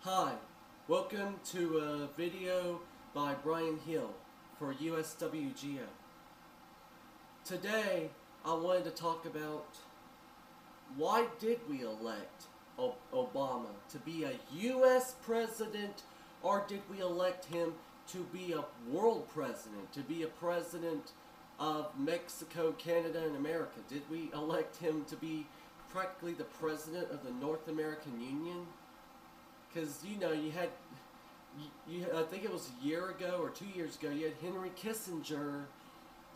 Hi, welcome to a video by Brian Hill for USWGO. Today, I wanted to talk about why did we elect Obama to be a US president, or did we elect him to be a world president, to be a president of Mexico, Canada, and America? Did we elect him to be practically the president of the North American Union? Because, you know, you had, I think it was a year ago or 2 years ago, you had Henry Kissinger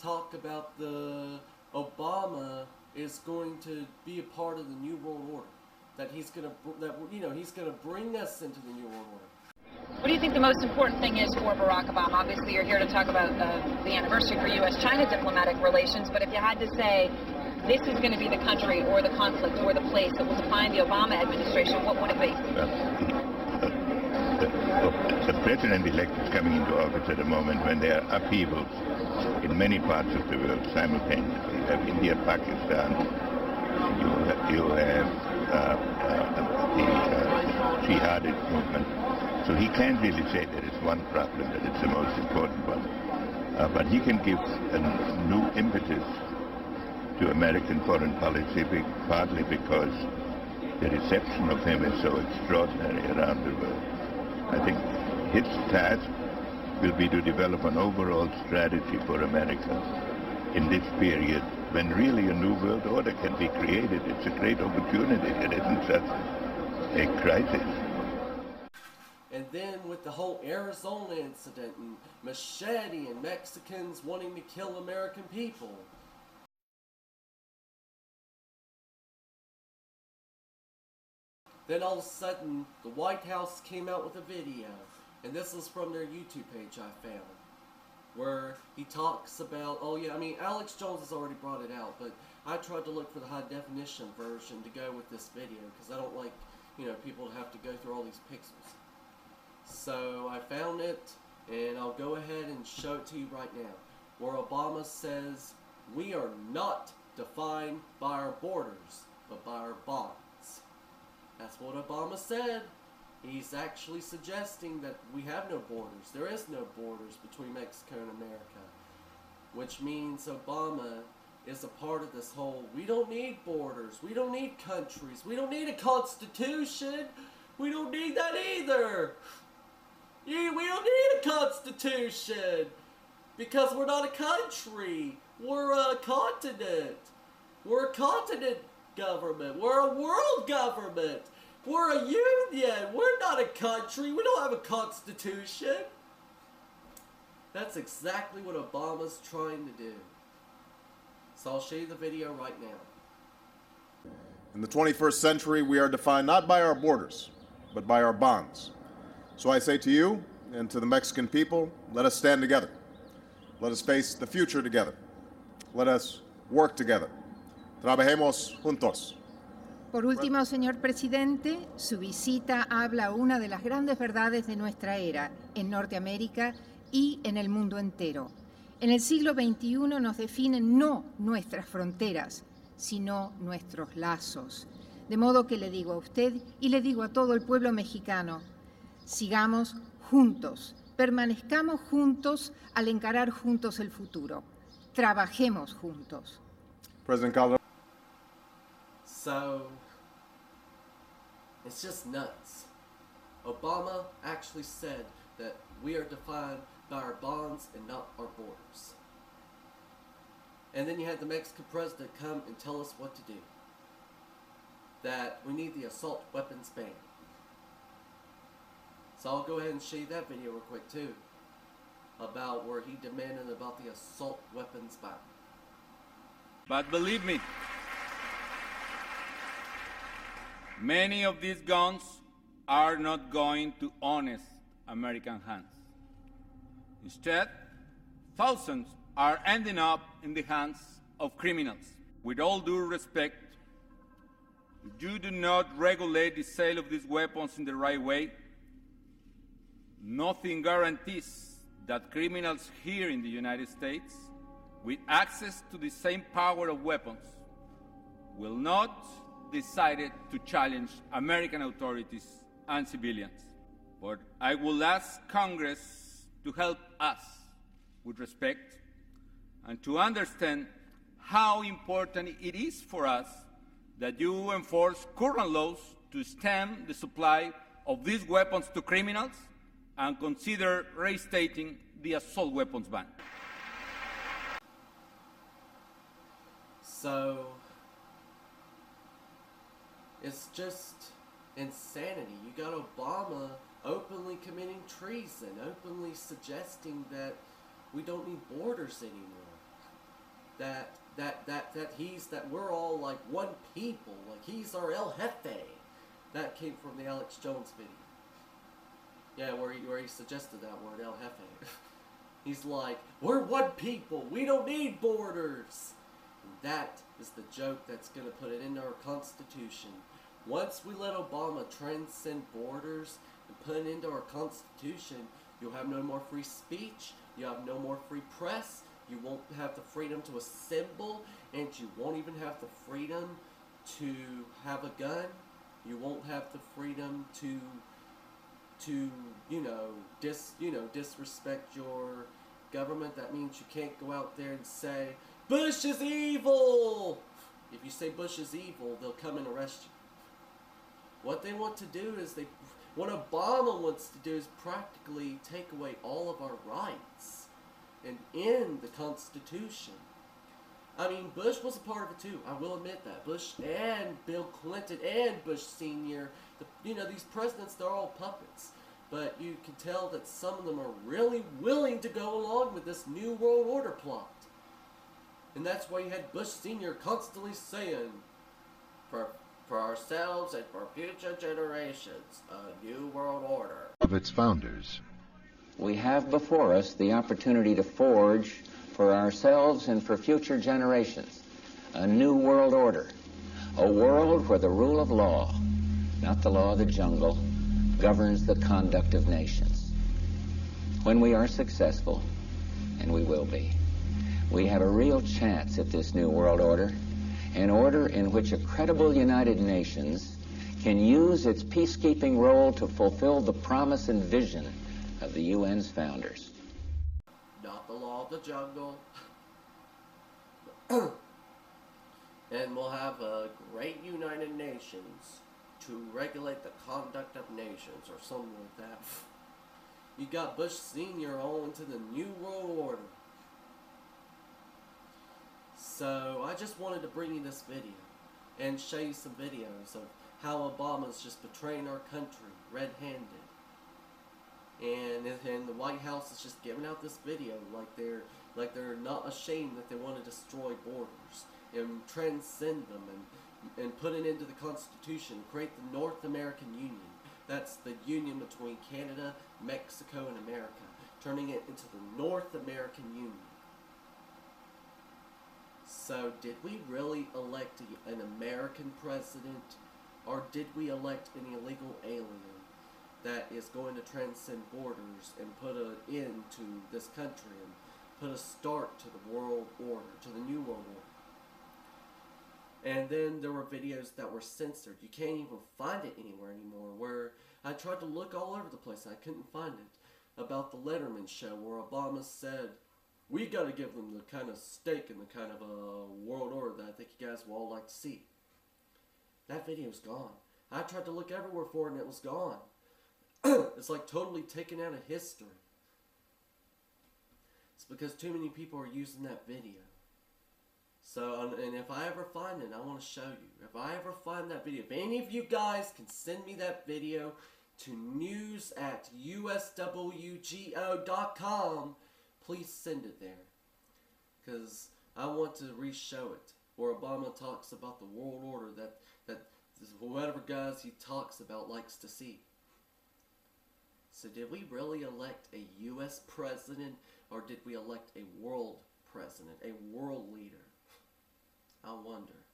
talk about the Obama is going to be a part of the New World Order. That he's going to, he's going to bring us into the New World Order. What do you think the most important thing is for Barack Obama? Obviously, you're here to talk about the anniversary for U.S.-China diplomatic relations, but if you had to say this is going to be the country or the conflict or the place that will define the Obama administration, what would it be? The president-elect is coming into office at a moment when there are upheavals in many parts of the world simultaneously. You have India, Pakistan, you have the jihadist movement. So he can't really say there is one problem that it's the most important one. But he can give a new impetus to American foreign policy, partly because the reception of him is so extraordinary around the world. I think his task will be to develop an overall strategy for America in this period when really a new world order can be created. It's a great opportunity. It isn't such a crisis. And then with the whole Arizona incident and machete and Mexicans wanting to kill American people. Then all of a sudden, the White House came out with a video, and this is from their YouTube page I found, where he talks about, Alex Jones has already brought it out, but I tried to look for the high definition version to go with this video, because I don't like, people to have to go through all these pixels. So I found it, and I'll go ahead and show it to you right now, where Obama says, "We are not defined by our borders, but by our bonds." That's what Obama said. He's actually suggesting that we have no borders. There is no borders between Mexico and America. Which means Obama is a part of this whole, we don't need borders, we don't need countries, we don't need a constitution, we don't need that either. We don't need a constitution, because we're not a country, we're a continent. We're a continent government. We're a world government. We're a union. We're not a country. We don't have a constitution. That's exactly what Obama's trying to do. So I'll show you the video right now. In the 21st century, we are defined not by our borders, but by our bonds. So I say to you and to the Mexican people, let us stand together. Let us face the future together. Let us work together. Trabajemos juntos. Por último, señor presidente, su visita habla una de las grandes verdades de nuestra era en Norteamérica y en el mundo entero. En el siglo XXI nos definen no nuestras fronteras, sino nuestros lazos. De modo que le digo a usted y le digo a todo el pueblo mexicano, sigamos juntos, permanezcamos juntos al encarar juntos el futuro. Trabajemos juntos. President Calderon. So, it's just nuts. Obama actually said that we are defined by our bonds and not our borders. And then you had the Mexican president come and tell us what to do. That we need the assault weapons ban. So I'll go ahead and show you that video real quick too. About where he demanded about the assault weapons ban. But believe me, many of these guns are not going to honest American hands. Instead, thousands are ending up in the hands of criminals. With all due respect, if you do not regulate the sale of these weapons in the right way, nothing guarantees that criminals here in the United States, with access to the same power of weapons, will not decide to challenge American authorities and civilians. But I will ask Congress to help us with respect and to understand how important it is for us that you enforce current laws to stem the supply of these weapons to criminals and consider reinstating the assault weapons ban. So, it's just insanity. You got Obama openly committing treason, openly suggesting that we don't need borders anymore. That we're all like one people, like he's our El Jefe. That came from the Alex Jones video. Yeah, where he suggested that word, El Jefe. He's like, we're one people, we don't need borders. And that is the joke that's going to put it into our Constitution. Once we let Obama transcend borders and put it into our Constitution, you'll have no more free speech, you have no more free press, you won't have the freedom to assemble, and you won't even have the freedom to have a gun. You won't have the freedom to disrespect your government. That means you can't go out there and say, Bush is evil! If you say Bush is evil, they'll come and arrest you. What they want to do is what Obama wants to do is practically take away all of our rights and end the Constitution. I mean, Bush was a part of it too. I will admit that. Bush and Bill Clinton and Bush Sr., these presidents, they're all puppets. But you can tell that some of them are really willing to go along with this New World Order plot. And that's why you had Bush Sr. constantly saying, for ourselves and for future generations, a New World Order. Of its founders. We have before us the opportunity to forge for ourselves and for future generations a new world order, a world where the rule of law, not the law of the jungle, governs the conduct of nations. When we are successful, and we will be, we have a real chance at this new world order, an order in which a credible United Nations can use its peacekeeping role to fulfill the promise and vision of the UN's founders. Not the law of the jungle. And we'll have a great United Nations to regulate the conduct of nations, or something like that. You got Bush Sr. all into the New World Order. So, I just wanted to bring you this video and show you some videos of how Obama's just betraying our country, red-handed. And the White House is just giving out this video like they're not ashamed that they want to destroy borders and transcend them and put it into the Constitution, create the North American Union. That's the union between Canada, Mexico, and America, turning it into the North American Union. So, did we really elect an American president, or did we elect an illegal alien that is going to transcend borders and put an end to this country and put a start to the world order, to the New World Order? And then there were videos that were censored. You can't even find it anywhere anymore, where I tried to look all over the place and I couldn't find it, about the Letterman show where Obama said, we got to give them the kind of stake and the kind of world order that I think you guys will all like to see. That video's gone. I tried to look everywhere for it and it was gone. It's like totally taken out of history. It's because too many people are using that video. So, and if I ever find it, I want to show you. If I ever find that video, if any of you guys can send me that video to news@USWGO.com, please send it there. Because I want to re-show it. Where Obama talks about the world order that whatever guys he talks about likes to see. So did we really elect a U.S. president, or did we elect a world president, a world leader? I wonder.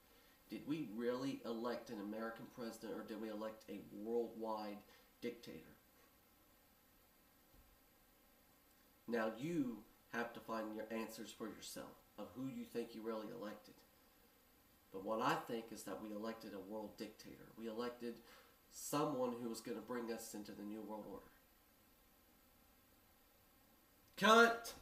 Did we really elect an American president, or did we elect a worldwide dictator? Now you have to find your answers for yourself of who you think you really elected. But what I think is that we elected a world dictator. We elected someone who was going to bring us into the New World Order. Cut.